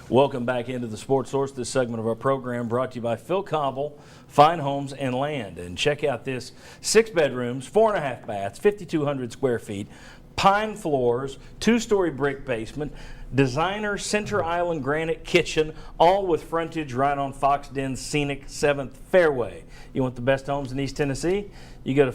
Welcome back into the Sports Source. This segment of our program brought to you by Phil Cobble, Fine Homes and Land. And check out this: 6 bedrooms, 4.5 baths, 5,200 square feet, pine floors, 2-story brick basement, designer Center Island granite kitchen, all with frontage right on Fox Den's scenic 7th Fairway. You want the best homes in East Tennessee? You go to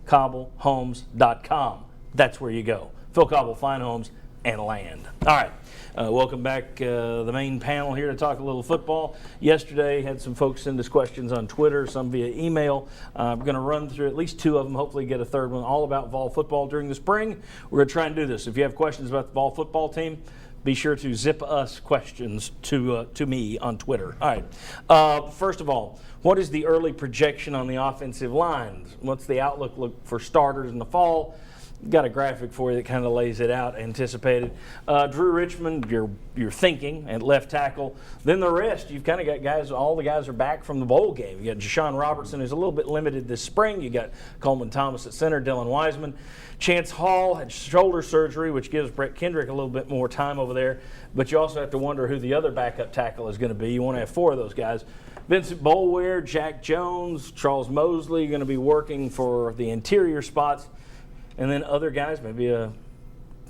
philcobblehomes.com. That's where you go. Phil Cobble, Fine Homes and Land. All right. Welcome back, the main panel here to talk a little football. Yesterday, had some folks send us questions on Twitter, some via email. I'm going to run through at least 2 of them, hopefully get a third one, all about Vol football during the spring. We're going to try and do this. If you have questions about the Vol football team, be sure to zip us questions to me on Twitter. All right. First of all, what is the early projection on the offensive line? What's the outlook for starters in the fall? Got a graphic for you that kind of lays it out, anticipated. Drew Richmond, you're thinking, at left tackle. Then the rest, you've kind of got guys, all the guys are back from the bowl game. You got Jashawn Robertson, who's a little bit limited this spring. You got Coleman Thomas at center, Dylan Wiseman. Chance Hall had shoulder surgery, which gives Brett Kendrick a little bit more time over there. But you also have to wonder who the other backup tackle is going to be. You want to have 4 of those guys. Vincent Boulware, Jack Jones, Charles Mosley going to be working for the interior spots. And then other guys, maybe a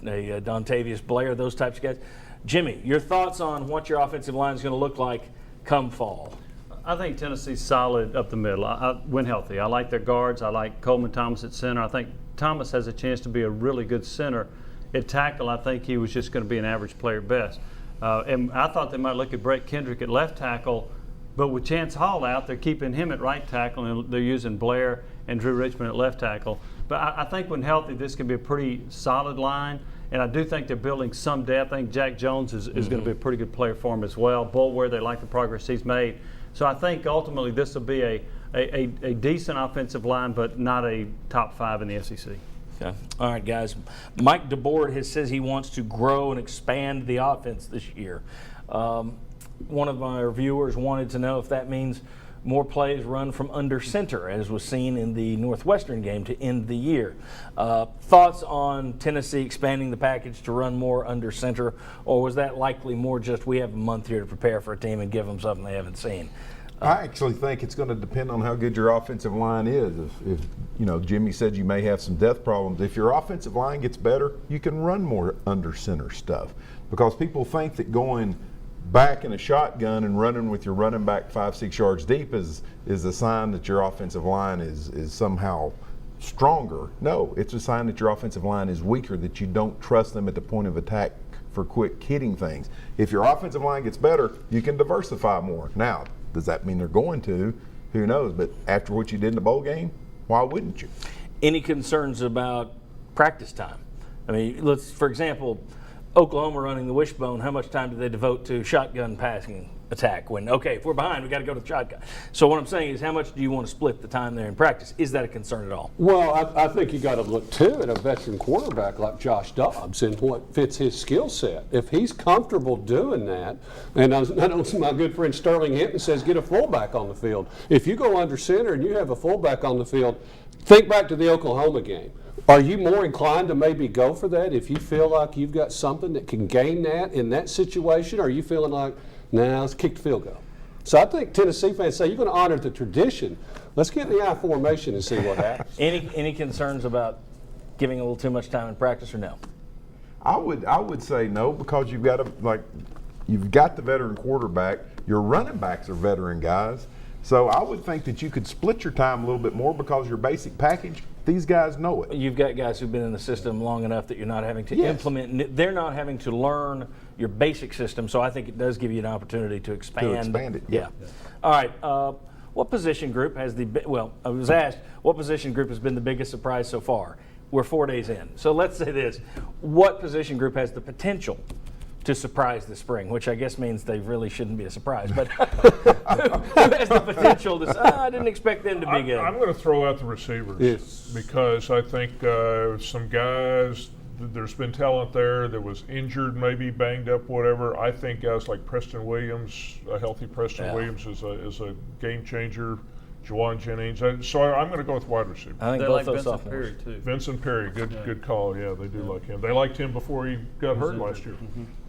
Dontavius Blair, those types of guys. Jimmy, your thoughts on what your offensive line is going to look like come fall? I think Tennessee's solid up the middle. When healthy. I like their guards. I like Coleman Thomas at center. I think Thomas has a chance to be a really good center. At tackle, I think he was just going to be an average player at best. And I thought they might look at Brett Kendrick at left tackle, but with Chance Hall out, they're keeping him at right tackle, and they're using Blair and Drew Richmond at left tackle. But I think when healthy, this can be a pretty solid line. And I do think they're building some depth. I think Jack Jones is going to be a pretty good player for them as well. Boulware, they like the progress he's made. So I think ultimately this will be a decent offensive line, but not a top 5 in the SEC. Okay. All right, guys. Mike DeBoard says he wants to grow and expand the offense this year. One of my reviewers wanted to know if that means more plays run from under center, as was seen in the Northwestern game to end the year. Thoughts on Tennessee expanding the package to run more under center, or was that likely more just we have a month here to prepare for a team and give them something they haven't seen? I actually think it's going to depend on how good your offensive line is. If Jimmy said you may have some depth problems, if your offensive line gets better, you can run more under center stuff, because people think that going back in a shotgun and running with your running back 5-6 yards deep is a sign that your offensive line is somehow stronger. No, it's a sign that your offensive line is weaker, that you don't trust them at the point of attack for quick hitting things. If your offensive line gets better, you can diversify more. Now, does that mean they're going to? Who knows? But after what you did in the bowl game, why wouldn't you? Any concerns about practice time? I mean, for example, Oklahoma running the wishbone, how much time do they devote to shotgun passing attack? When, okay, if we're behind, we got to go to the shotgun. So what I'm saying is, how much do you want to split the time there in practice? Is that a concern at all? Well, I think you got to look, too, at a veteran quarterback like Josh Dobbs and what fits his skill set. If he's comfortable doing that, and I know my good friend Sterling Hinton says get a fullback on the field. If you go under center and you have a fullback on the field, think back to the Oklahoma game. Are you more inclined to maybe go for that if you feel like you've got something that can gain that in that situation? Or are you feeling like, nah, let's kick the field goal? So I think Tennessee fans say you're going to honor the tradition. Let's get in the I formation and see what happens. Any concerns about giving a little too much time in practice, or no? I would say no, because you've got the veteran quarterback. Your running backs are veteran guys. So I would think that you could split your time a little bit more, because your basic package, these guys know it. You've got guys who've been in the system long enough that you're not having to implement. They're not having to learn your basic system. So I think it does give you an opportunity to expand. It. Yeah. All right. What position group has I was asked, what position group has been the biggest surprise so far? We're 4 days in. So let's say this. What position group has the potential to surprise this spring, which I guess means they really shouldn't be a surprise. But who has the potential to I didn't expect them to be good? I'm going to throw out the receivers, because I think some guys, there's been talent there that was injured, maybe banged up, whatever. I think guys like Preston Williams, a healthy Preston Williams is a game changer. Jawan Jennings. So I'm going to go with wide receiver. I think They both like those Vincent sophomores. Perry too. Vincent Perry, good call. Yeah, they do like him. They liked him before he got hurt last year.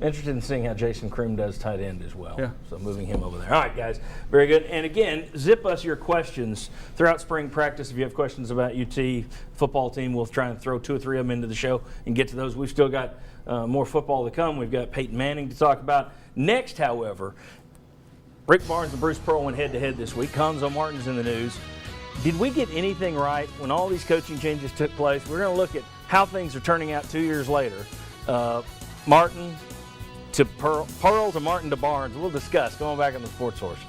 Interested in seeing how Jason Croom does tight end as well. Yeah. So moving him over there. All right, guys. Very good. And again, zip us your questions throughout spring practice. If you have questions about UT football team, we'll try and throw 2 or 3 of them into the show and get to those. We've still got more football to come. We've got Peyton Manning to talk about. Next, however, Rick Barnes and Bruce Pearl went head-to-head this week. Conzo Martin's in the news. Did we get anything right when all these coaching changes took place? We're going to look at how things are turning out 2 years later. Martin to Pearl to Martin to Barnes. We'll discuss. Going back on the Sports Horse.